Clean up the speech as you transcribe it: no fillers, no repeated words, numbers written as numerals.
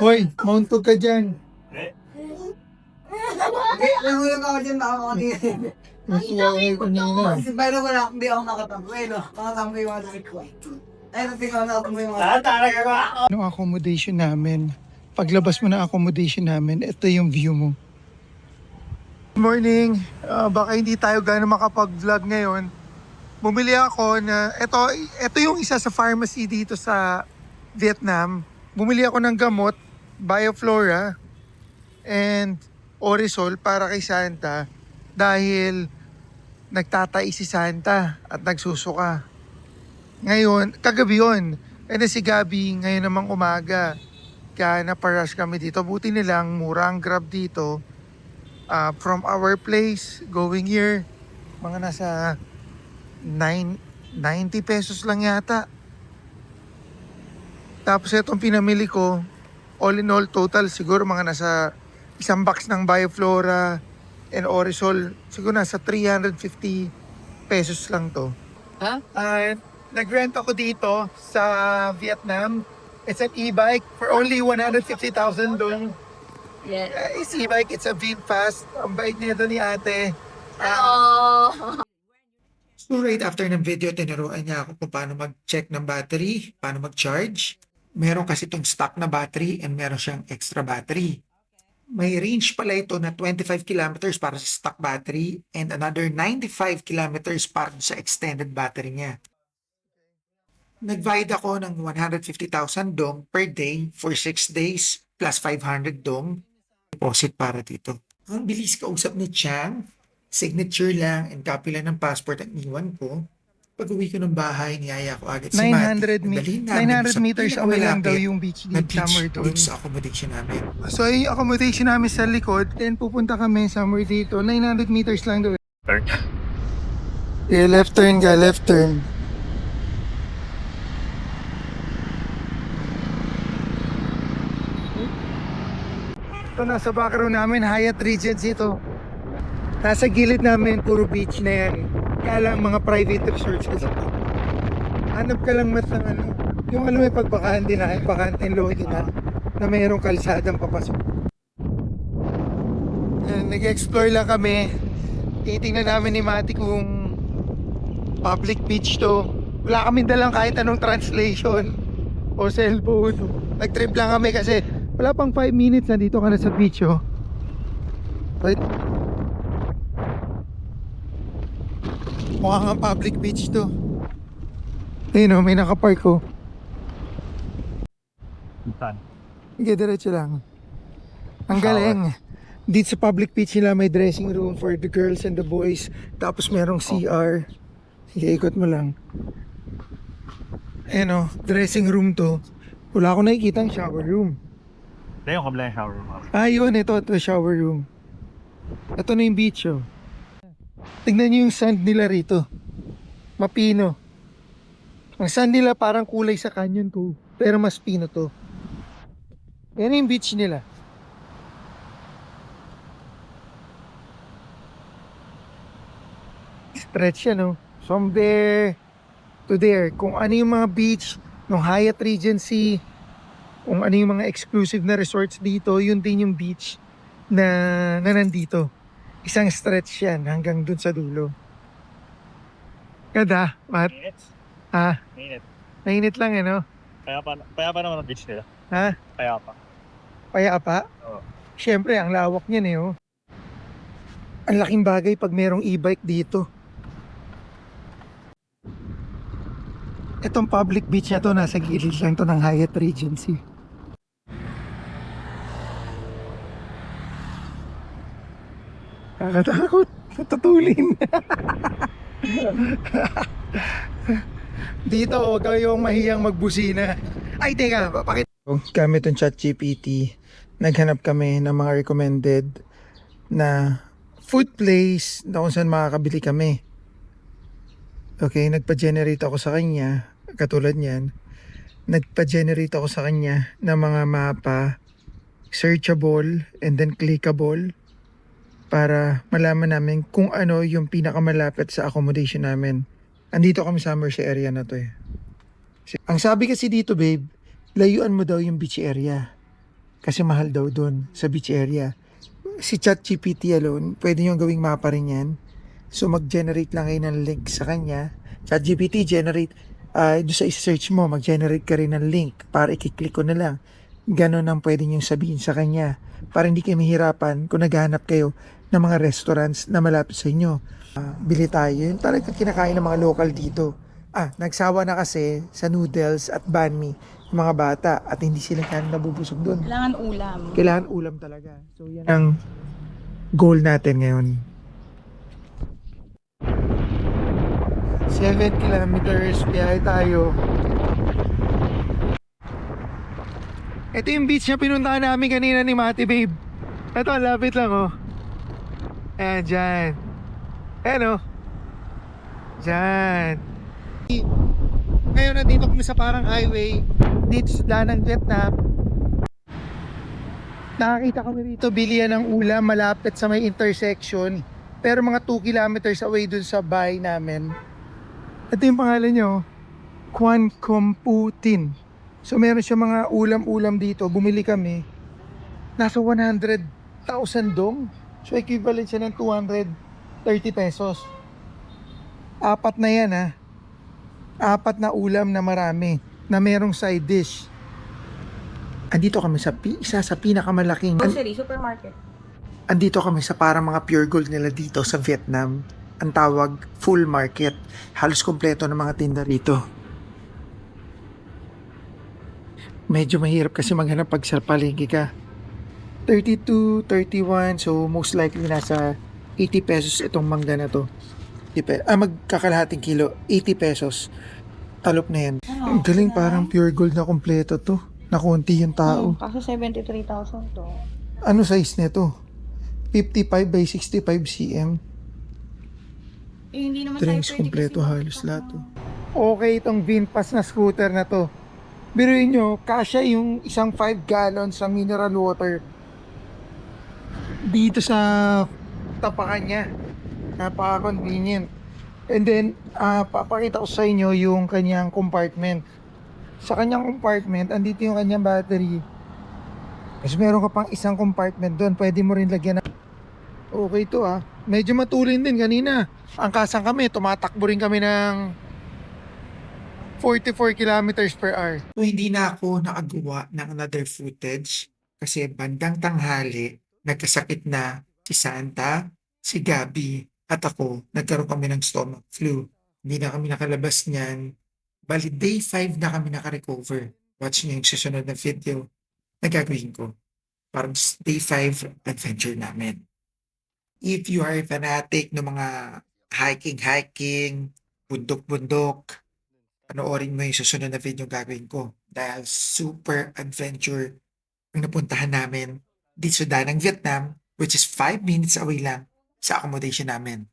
Hoy, mauntog ka dyan. Hindi, nahulog ako dyan, baka makatingin. Masiyaway ko nila. Kasi pero wala, hindi ako nakatambay, no? Nakatambay yung mga damit ko. Ay, natin ko nakatambay yung mga Ano accommodation namin? Paglabas mo ng accommodation namin, ito yung view mo. Good morning. Baka hindi tayo gano'ng makapag-vlog ngayon. Bumili ako na, ito yung isa sa pharmacy dito sa Vietnam. Bumili ako ng gamot, Bioflora, and Orisol para kay Santa dahil nagtatai si Santa at nagsusuka. Ngayon, kagabi yun. And then si Gabi, ngayon namang umaga. Kaya naparush kami dito. Buti nilang mura ang Grab dito. From our place, going here, mga nasa 90 pesos lang yata. Tapos itong pinamili ko, all in all total siguro mga nasa isang box ng Bioflora and Orisol, siguro nasa 350 pesos lang to. Nag-rent ako dito sa Vietnam. It's an e-bike for only 150,000 doon. Yes. It's e-bike, it's a VinFast. Ang bait nito ni ate. So right after ng video, tinuruan niya ako kung paano mag-check ng battery, paano mag-charge. Meron kasi itong stock na battery and meron siyang extra battery. May range pala ito na 25 kilometers para sa stock battery and another 95 kilometers para sa extended battery niya. Nag-bayad ako ng 150,000 dong per day for 6 days plus 500 dong deposit para dito. Ang bilis kausap ni Chang, signature lang and copy lang ng passport ang iwan ko. Pag uwi ko ng bahay, niyaya ko agad si Mati. 900 meters away lang daw yung beach na dito, somewhere beach doon. dito sa accommodation namin. So yung accommodation namin sa likod, then pupunta kami somewhere dito. 900 meters lang daw. Yeah, left turn ka, left turn. Ito nasa background namin, Hyatt Regency ito. Nasa gilid namin, puro beach na yan. Kaya lang mga private resorts kasi ito. Hanap ka lang mas ng ano, yung may pagbakante na, bakante lodi na mayroong kalsadang papasok. Nag-explore lang kami. Titingnan namin ni Mati kung public beach to. Wala kami dalang kahit anong translation o cellphone. Nag-trip lang kami kasi wala pang 5 minutes, nandito ka na sa beach, oh. Wait. Mukhang ang public beach to. Ayun, oh, may nakapark, oh. Saan? Sige, diretso lang. Ang galing. Dito sa public beach nila may dressing room for the girls and the boys. Tapos merong CR. Sige, ikot mo lang. Ayun, oh, dressing room to. Wala akong nakikita ang shower room. Hindi, yung kabila yung shower room. Yun, ito shower room. Ito na yung beach, oh. Tignan nyo yung sand nila rito. Mapino. Ang sand nila parang kulay sa canyon ko, pero mas pino to. Yan yung beach nila. Stretch yan, oh. From there to there. Kung ano yung mga beach ng Hyatt Regency, kung ano yung mga exclusive na resorts dito, yun din yung beach na nandito. Isang stretch yan hanggang dun sa dulo. Ganda, Matt. Mainit. Ha? Mainit. Mainit lang, no? Kaya pa naman ang beach nila. Ha? Kaya pa. Paya pa? Oo. Siyempre, ang lawak niyan, oh. Ang laking bagay pag merong e-bike dito. Itong public beach na to, nasa gilid lang to ng Hyatt Regency. Nakakatakot. Natutulin. Dito, huwag kayong mahiyang magbusina. Ay, teka, pakita. Gamit yung ChatGPT, naghanap kami ng mga recommended na food place na kung saan makakabili kami. Okay, nagpa-generate ako sa kanya, katulad niyan. Nagpa-generate ako sa kanya ng mga mapa, searchable and then clickable, para malaman namin kung ano yung pinakamalapit sa accommodation namin. Andito kami sa Mercy area na to, eh. Ang sabi kasi dito, babe, layuan mo daw yung beach area. Kasi mahal daw doon sa beach area. Si ChatGPT alone, pwede nyo gawing mapa rin yan. So mag-generate lang kayo ng link sa kanya. ChatGPT generate, doon sa search mo, mag-generate ka rin ng link para ikiklik ko na lang. Ganon ang pwede nyo sabihin sa kanya. Para hindi kayo mahirapan kung naghahanap kayo ng mga restaurants na malapit sa inyo. Bili tayo. Yun talaga kinakain ng mga local dito. Nagsawa na kasi sa noodles at banh mi yung mga bata at hindi sila kaya nabubusog doon. Kailangan ulam. Kailangan ulam talaga. So yan ang goal natin ngayon. 7 kilometers, biyahe tayo. Ito yung beach na pinuntahan namin kanina ni Mati Babe. Ito, lapit lang oh. Ayan, dyan. Ayan oh. Dyan. Ngayon nandito kami sa parang highway dito sa Danang, Vietnam. Nakakita kami rito bilihan ng ulam malapit sa may intersection, pero mga 2 kilometers away dun sa bahay namin. Ito yung pangalan nyo, Quan Computin. So meron siya mga ulam-ulam dito. Bumili kami, nasa 100,000 dong. So equivalent siya ng 230 pesos. Apat na yan ha. Apat na ulam na marami na merong side dish. Andito kami sa isa sa pinakamalaking Grocery, supermarket. andito kami sa parang mga pure gold nila dito sa Vietnam. Ang tawag full market. Halos kompleto ng mga tinda rito. Medyo mahirap kasi maghanap pag sa palengke ka. 32, 31, so most likely nasa 80 pesos itong mangga na to. Magkakalahating kilo, 80 pesos. Talop na yan. Ang galing, parang pure gold na kompleto to. Na konti yung tao. Kaso 73,000 to. Ano size nito? 55 by 65 cm. Hindi naman Drinks kompleto halos lahat to. Okay itong VinFast na scooter na to. Biruin nyo, kasya yung isang 5 gallons sa mineral water dito sa tapakan niya. Napaka-convenient. And then, papakita ko sa inyo yung kanyang compartment. Sa kanyang compartment, andito yung kanyang battery. Kasi meron ka pang isang compartment doon. Pwede mo rin lagyan ng... Okay to Medyo matulin din kanina. Angkasan kami, tumatakbo rin kami ng 44 kilometers per hour. So, hindi na ako nakagawa ng another footage kasi bandang tanghali, nagkasakit na si Santa, si Gabi, at ako, nagkaroon kami ng stomach flu. Hindi na kami nakalabas niyan. Bali, day 5 na kami nakarecover. Watch niyo yung susunod na video na gagawin ko. Parang day 5 adventure namin. If you are a fanatic ng mga hiking, bundok-bundok, panoorin mo yung susunod na video gagawin ko. Dahil super adventure ang napuntahan namin dito sa Danang, Vietnam, which is 5 minutes away lang sa accommodation namin.